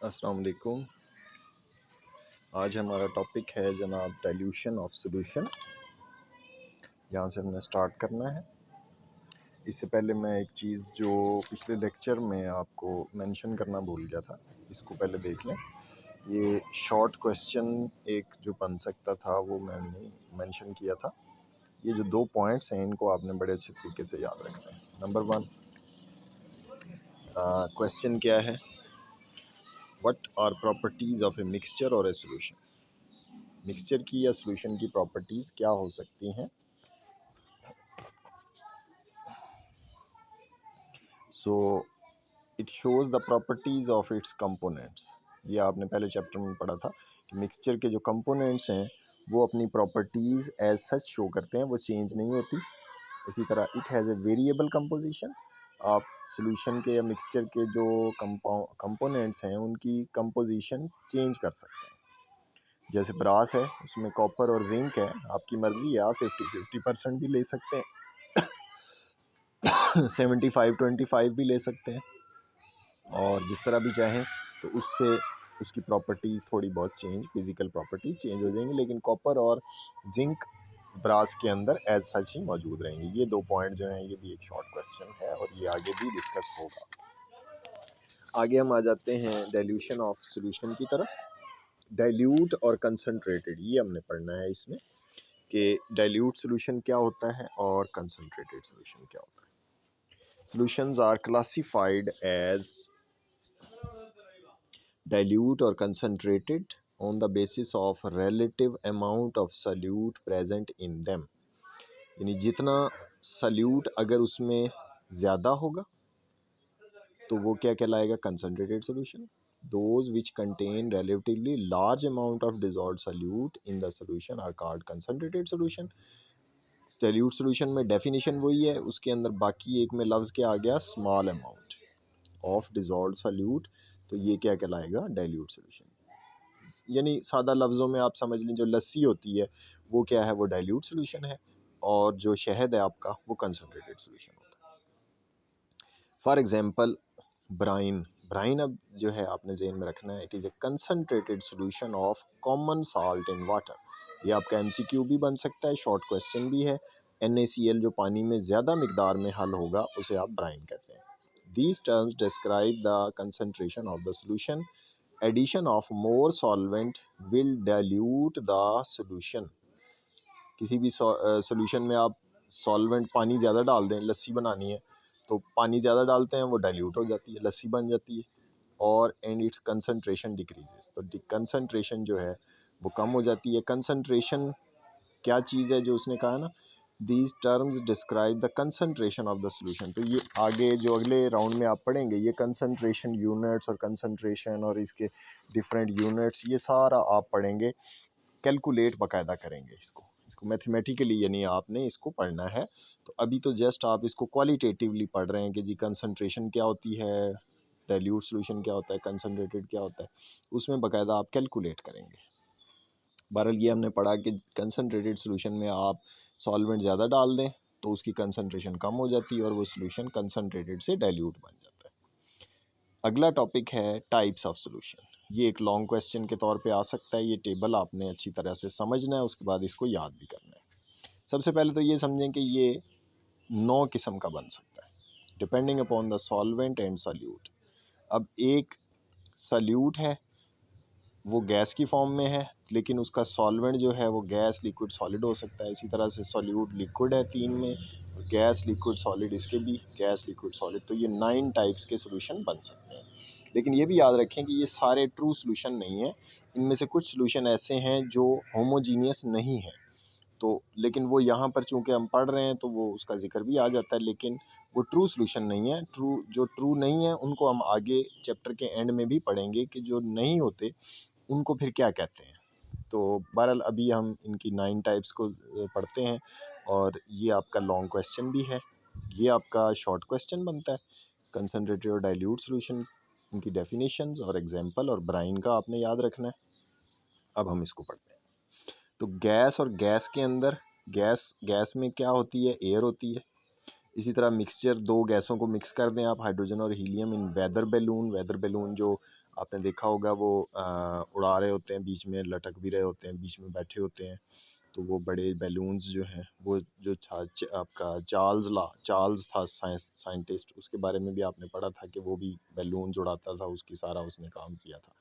अस्सलाम वालेकुम। आज हमारा टॉपिक है जनाब डाइल्यूशन ऑफ सॉल्यूशन। यहाँ से हमने स्टार्ट करना है। इससे पहले मैं एक चीज़ जो पिछले लेक्चर में आपको मेंशन करना भूल गया था, इसको पहले देख लें। ये शॉर्ट क्वेश्चन एक जो बन सकता था वो मैंने मेंशन किया था। ये जो 2 पॉइंट्स हैं इनको आपने बड़े अच्छे तरीके से याद रखना है। नंबर 1 क्वेश्चन क्या है, what are properties of a mixture और ए सॉल्यूशन। मिक्सचर की या सॉल्यूशन की प्रॉपर्टीज़ क्या हो सकती हैं। So it shows the properties of its components. ये आपने पहले चैप्टर में पढ़ा था कि मिक्सचर के जो कंपोनेंट्स हैं वो अपनी प्रॉपर्टीज़ एज सच शो करते हैं, वो चेंज नहीं होती। इसी तरह it has a variable composition. आप सॉल्यूशन के या मिक्सचर के जो कंपोनेंट्स हैं उनकी कंपोजिशन चेंज कर सकते हैं। जैसे ब्रास है, उसमें कॉपर और जिंक है, आपकी मर्ज़ी है, आप 50-50% भी ले सकते हैं 75-25 भी ले सकते हैं, और जिस तरह भी चाहें। तो उससे उसकी प्रॉपर्टीज़ थोड़ी बहुत चेंज, फिज़िकल प्रॉपर्टीज़ चेंज हो जाएंगी, लेकिन कॉपर और जिंक ब्रास के अंदर एज सच ही मौजूद रहेंगे। ये 2 पॉइंट जो हैं ये भी एक शॉर्ट क्वेश्चन है और ये आगे भी डिस्कस होगा। आगे हम आ जाते हैं डाइल्यूशन ऑफ सॉल्यूशन की तरफ। डाइल्यूट और कंसनट्रेटेड, ये हमने पढ़ना है इसमें कि डाइल्यूट सॉल्यूशन क्या होता है और कंसनट्रेटेड सॉल्यूशन क्या होता है। Solutions are classified as dilute or concentrated on the basis of relative amount of solute present in them। यानी जितना सल्यूट अगर उसमें ज़्यादा होगा तो वो क्या कहलाएगा, concentrated solution. Those which contain relatively large amount of dissolved solute in the solution are called concentrated solution। Solute solution में डेफिनेशन वही है, उसके अंदर बाकी एक में लफ्ज़ क्या आ गया, small amount of dissolved solute, तो ये क्या कहलाएगा, डाइल्यूट सॉल्यूशन। यानी सादा लफ्ज़ों में आप समझ लें, जो लस्सी होती है वो क्या है, वो डाइल्यूट सॉल्यूशन है, और जो शहद है आपका वो कंसनट्रेटेड सॉल्यूशन होता है। For example Bryan. ब्राइन अब जो है आपने ज़हन में रखना है, it is a concentrated solution of common salt in water. ये आपका MCQ भी बन सकता है, शॉर्ट क्वेश्चन भी है। NaCl जो पानी में ज़्यादा मिकदार में हल होगा उसे आप ब्राइन कहते हैं। These terms describe the concentration of the solution। Addition of more solvent will dilute the solution। किसी भी सॉल्यूशन में आप सॉल्वेंट पानी ज़्यादा डाल दें, लस्सी बनानी है तो पानी ज़्यादा डालते हैं, वो डाइल्यूट हो जाती है, लस्सी बन जाती है, और एंड इट्स कंसंट्रेशन डिक्रीजेस, तो कंसंट्रेशन जो है वो कम हो जाती है। कंसंट्रेशन क्या चीज़ है जो उसने कहा ना, these terms describe the concentration of the solution. तो ये आगे जो अगले राउंड में आप पढ़ेंगे, ये कंसंट्रेशन यूनिट्स और कंसंट्रेशन और इसके डिफरेंट यूनिट्स, ये सारा आप पढ़ेंगे, कैलकुलेट बाकायदा करेंगे इसको मैथमेटिकली, यानी आपने इसको पढ़ना है। तो अभी तो जस्ट आप इसको क्वालिटेटिवली पढ़ रहे हैं कि जी कंसंट्रेशन क्या होती है, डाइल्यूट सॉल्यूशन क्या होता है, कंसंट्रेटेड क्या होता है, उसमें बाकायदा आप कैलकुलेट करेंगे। बहरहाल ये हमने पढ़ा कि कंसंट्रेटेड सॉल्यूशन में आप सॉल्वेंट ज़्यादा डाल दें तो उसकी कंसंट्रेशन कम हो जाती है और वो सॉल्यूशन कंसंट्रेटेड से डाइल्यूट बन जाता है। अगला टॉपिक है टाइप्स ऑफ सॉल्यूशन। ये एक लॉन्ग क्वेश्चन के तौर पे आ सकता है, ये टेबल आपने अच्छी तरह से समझना है, उसके बाद इसको याद भी करना है। सबसे पहले तो ये समझें कि ये 9 किस्म का बन सकता है, depending upon the solvent and solute. अब एक सॉल्यूट है वो गैस की फॉर्म में है, लेकिन उसका सॉल्वेंट जो है वो गैस, लिक्विड, सॉलिड हो सकता है। इसी तरह से सॉल्यूट लिक्विड है 3 में, गैस, लिक्विड, सॉलिड, इसके भी गैस, लिक्विड, सॉलिड। तो ये 9 टाइप्स के सॉल्यूशन बन सकते हैं। लेकिन ये भी याद रखें कि ये सारे ट्रू सॉल्यूशन नहीं है, इनमें से कुछ सॉल्यूशन ऐसे हैं जो होमोजीनियस नहीं है। तो लेकिन वो यहाँ पर चूँकि हम पढ़ रहे हैं तो वो उसका जिक्र भी आ जाता है, लेकिन वो ट्रू सॉल्यूशन नहीं है। जो ट्रू नहीं है उनको हम आगे चैप्टर के एंड में भी पढ़ेंगे कि जो नहीं होते उनको फिर क्या कहते हैं। तो बहरहाल अभी हम इनकी 9 टाइप्स को पढ़ते हैं, और ये आपका लॉन्ग क्वेश्चन भी है, ये आपका शॉर्ट क्वेश्चन बनता है। कंसनट्रेटेड और डाइल्यूट सॉल्यूशन, इनकी डेफिनेशंस और एग्जांपल और ब्राइन का आपने याद रखना है। अब हम इसको पढ़ते हैं। तो गैस और गैस के अंदर, गैस में क्या होती है, एयर होती है। इसी तरह मिक्सचर, 2 गैसों को मिक्स कर दें आप, हाइड्रोजन और हीलियम, इन वेदर बैलून जो आपने देखा होगा वो उड़ा रहे होते हैं, बीच में लटक भी रहे होते हैं, बीच में बैठे होते हैं। तो वो बड़े बैलून्स जो हैं वो जो आपका चार्ल्स था साइंटिस्ट, उसके बारे में भी आपने पढ़ा था कि वो भी बैलून्स उड़ाता था, उसकी सारा उसने काम किया था।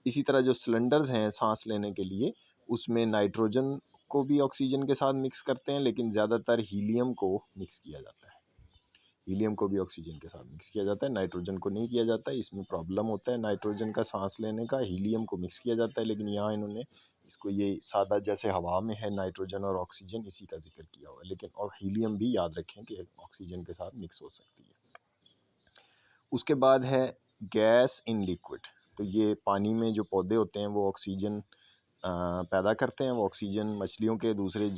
इसी तरह जो सिलेंडर्स हैं सांस लेने के लिए, उसमें नाइट्रोजन को भी ऑक्सीजन के साथ मिक्स करते हैं, लेकिन ज़्यादातर हीलियम को मिक्स किया जाता है। हीलियम को भी ऑक्सीजन के साथ मिक्स किया जाता है, नाइट्रोजन को नहीं किया जाता है। इसमें प्रॉब्लम होता है नाइट्रोजन का सांस लेने का, हीलियम को मिक्स किया जाता है। लेकिन यहाँ इन्होंने इसको ये सादा जैसे हवा में है नाइट्रोजन और ऑक्सीजन, इसी का जिक्र किया हुआ है। लेकिन और हीलियम भी याद रखें कि ऑक्सीजन के साथ मिक्स हो सकती है। उसके बाद है गैस इन लिक्विड। तो ये पानी में जो पौधे होते हैं वो ऑक्सीजन पैदा करते हैं। वो ऑक्सीजन मछलियों के दूसरे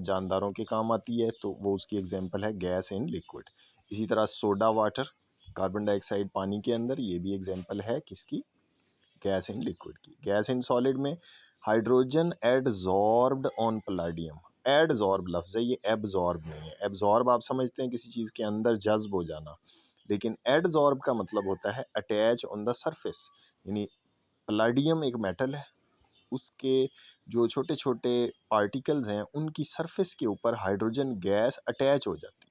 जानदारों के काम आती है, तो वो उसकी एग्जांपल है गैस इन लिक्विड। इसी तरह सोडा वाटर, कार्बन डाइऑक्साइड पानी के अंदर, ये भी एग्जांपल है किसकी, गैस इन लिक्विड की। गैस इन सॉलिड में हाइड्रोजन एडजॉर्ब्ड ऑन पलाडियम। एडजॉर्ब लफ्ज़ है, ये एब्जॉर्ब नहीं है। एब्जॉर्ब आप समझते हैं किसी चीज़ के अंदर जज्ब हो जाना, लेकिन एडजॉर्ब का मतलब होता है अटैच ऑन द सरफेस। यानी पलाडियम एक मेटल है, उसके जो छोटे छोटे पार्टिकल्स हैं उनकी सरफेस के ऊपर हाइड्रोजन गैस अटैच हो जाती है।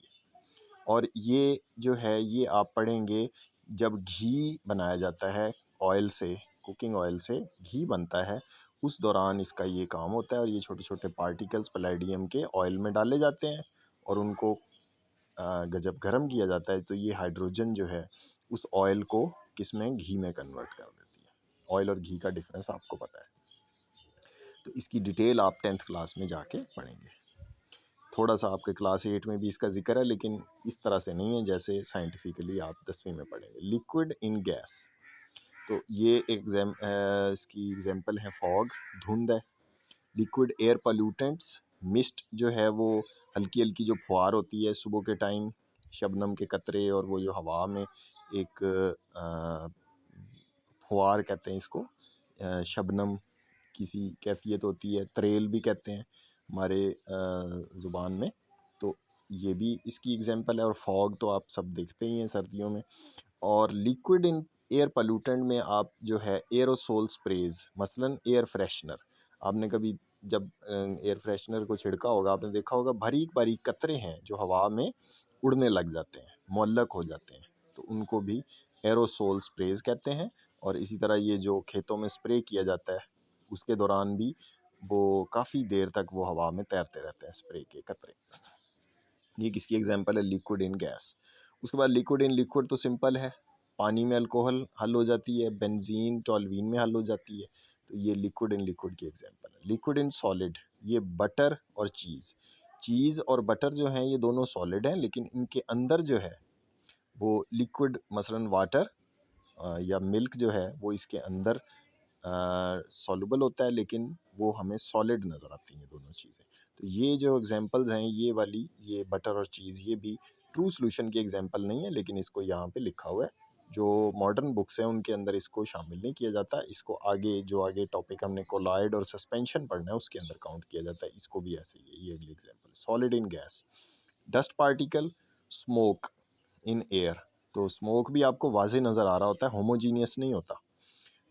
और ये जो है ये आप पढ़ेंगे जब घी बनाया जाता है ऑयल से, कुकिंग ऑयल से घी बनता है, उस दौरान इसका ये काम होता है। और ये छोटे छोटे पार्टिकल्स पलेडियम के ऑयल में डाले जाते हैं और उनको जब गर्म किया जाता है तो ये हाइड्रोजन जो है उस ऑयल को किस में, घी में कन्वर्ट कर देती है। ऑयल और घी का डिफरेंस आपको पता है, तो इसकी डिटेल आप 10th क्लास में जाके पढ़ेंगे। थोड़ा सा आपके क्लास 8 में भी इसका जिक्र है, लेकिन इस तरह से नहीं है जैसे साइंटिफिकली आप 10वीं में पढ़ेंगे। लिक्विड इन गैस, तो ये इसकी एग्जांपल है फॉग, धुंध है। लिक्विड एयर पोल्यूटेंट्स, मिस्ट जो है वो हल्की हल्की जो फुहार होती है सुबह के टाइम, शबनम के कतरे, और वो जो हवा में एक फुहार कहते हैं इसको, शबनम किसी कैफियत होती है, तरेल भी कहते हैं हमारे ज़ुबान में। तो ये भी इसकी एग्जांपल है। और फॉग तो आप सब देखते ही हैं सर्दियों में। और लिक्विड इन एयर पोल्यूटेंट में आप जो है एरोसोल स्प्रेज, मसलन एयर फ्रेशनर, आपने कभी जब एयर फ्रेशनर को छिड़का होगा, आपने देखा होगा बारीक बारीक कतरे हैं जो हवा में उड़ने लग जाते हैं, मुअल्लक हो जाते हैं, तो उनको भी एरोसोल स्प्रेज कहते हैं। और इसी तरह ये जो खेतों में स्प्रे किया जाता है उसके दौरान भी वो काफ़ी देर तक वो हवा में तैरते रहते हैं, स्प्रे के कतरे। ये किसकी एग्जांपल है, लिक्विड इन गैस। उसके बाद लिक्विड इन लिक्विड तो सिंपल है, पानी में अल्कोहल हल हो जाती है, बेंजीन टॉल्वीन में हल हो जाती है, तो ये लिक्विड इन लिक्विड की एग्जांपल है। लिक्विड इन सॉलिड, ये बटर और चीज़ और बटर जो हैं ये दोनों सॉलिड हैं, लेकिन इनके अंदर जो है वो लिक्विड, मसलन वाटर या मिल्क जो है वो इसके अंदर सॉल्युबल होता है, लेकिन वो हमें सॉलिड नज़र आती हैं दोनों चीज़ें। तो ये जो एग्जांपल्स हैं ये वाली, ये बटर और चीज़, ये भी ट्रू सॉल्यूशन की एग्जांपल नहीं है, लेकिन इसको यहाँ पे लिखा हुआ है। जो मॉडर्न बुक्स हैं उनके अंदर इसको शामिल नहीं किया जाता, इसको आगे जो आगे टॉपिक हमने कोलॉइड और सस्पेंशन पढ़ना है उसके अंदर काउंट किया जाता है। इसको भी ऐसे ही है, ये अगली example. Solid in gas, dust particle, smoke in air. तो स्मोक भी आपको वाजे नज़र आ रहा होता है, होमोजीनियस नहीं होता।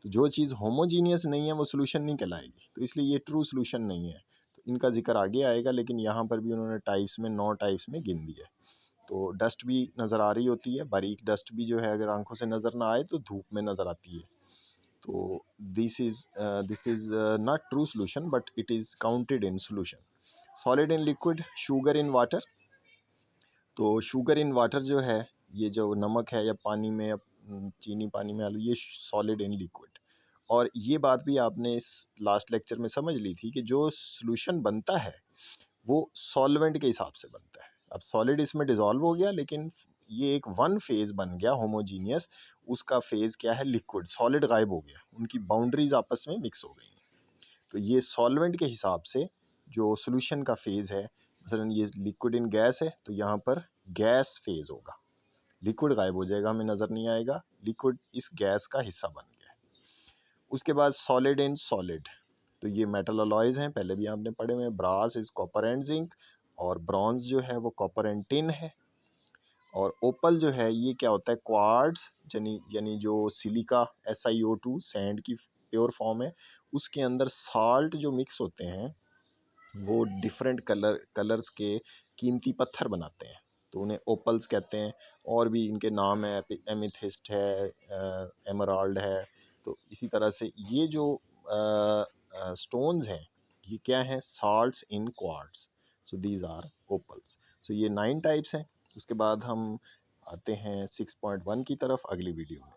तो जो चीज़ होमोजीनियस नहीं है वो सोल्यूशन नहीं कहलाएगी, तो इसलिए ये ट्रू सोल्यूशन नहीं है। तो इनका जिक्र आगे आएगा, लेकिन यहाँ पर भी उन्होंने टाइप्स में 9 टाइप्स में गिन दिया है। तो डस्ट भी नज़र आ रही होती है, बारीक डस्ट भी जो है अगर आंखों से नज़र ना आए तो धूप में नज़र आती है। तो this is not true solution but it is counted in solution. Solid in liquid, sugar in water. तो शुगर इन वाटर जो है, ये जो नमक है या पानी में या चीनी पानी में आलू, ये सॉलिड इन लिक्विड। और ये बात भी आपने इस लास्ट लेक्चर में समझ ली थी कि जो सॉल्यूशन बनता है वो सॉल्वेंट के हिसाब से बनता है। अब सॉलिड इसमें डिज़ोल्व हो गया, लेकिन ये एक वन फेज़ बन गया होमोजीनियस, उसका फेज़ क्या है, लिक्विड। सॉलिड गायब हो गया, उनकी बाउंड्रीज आपस में मिक्स हो गई। तो ये सॉल्वेंट के हिसाब से जो सॉल्यूशन का फेज़ है, मसलन ये लिक्विड इन गैस है तो यहाँ पर गैस फेज़ होगा, लिक्विड गायब हो जाएगा, हमें नज़र नहीं आएगा, लिक्विड इस गैस का हिस्सा बन गया है। उसके बाद सॉलिड इन सॉलिड, तो ये मेटल अलॉयज़ हैं, पहले भी आपने पढ़े हुए हैं। Brass is copper and zinc, और ब्रॉन्ज जो है वो कॉपर एंड टिन है। और ओपल जो है ये क्या होता है, क्वार्ट्ज यानी जो सिलिका SiO2 सैंड की प्योर फॉर्म है, उसके अंदर साल्ट जो मिक्स होते हैं वो डिफरेंट कलर्स के कीमती पत्थर बनाते हैं, तो उन्हें ओपल्स कहते हैं। और भी इनके नाम है, एमिथिस्ट है, एमराल्ड है। तो इसी तरह से ये जो स्टोन्स हैं ये क्या हैं, salts in quartz, so these are opals. सो ये 9 टाइप्स हैं। उसके बाद हम आते हैं 6.1 की तरफ अगली वीडियो में।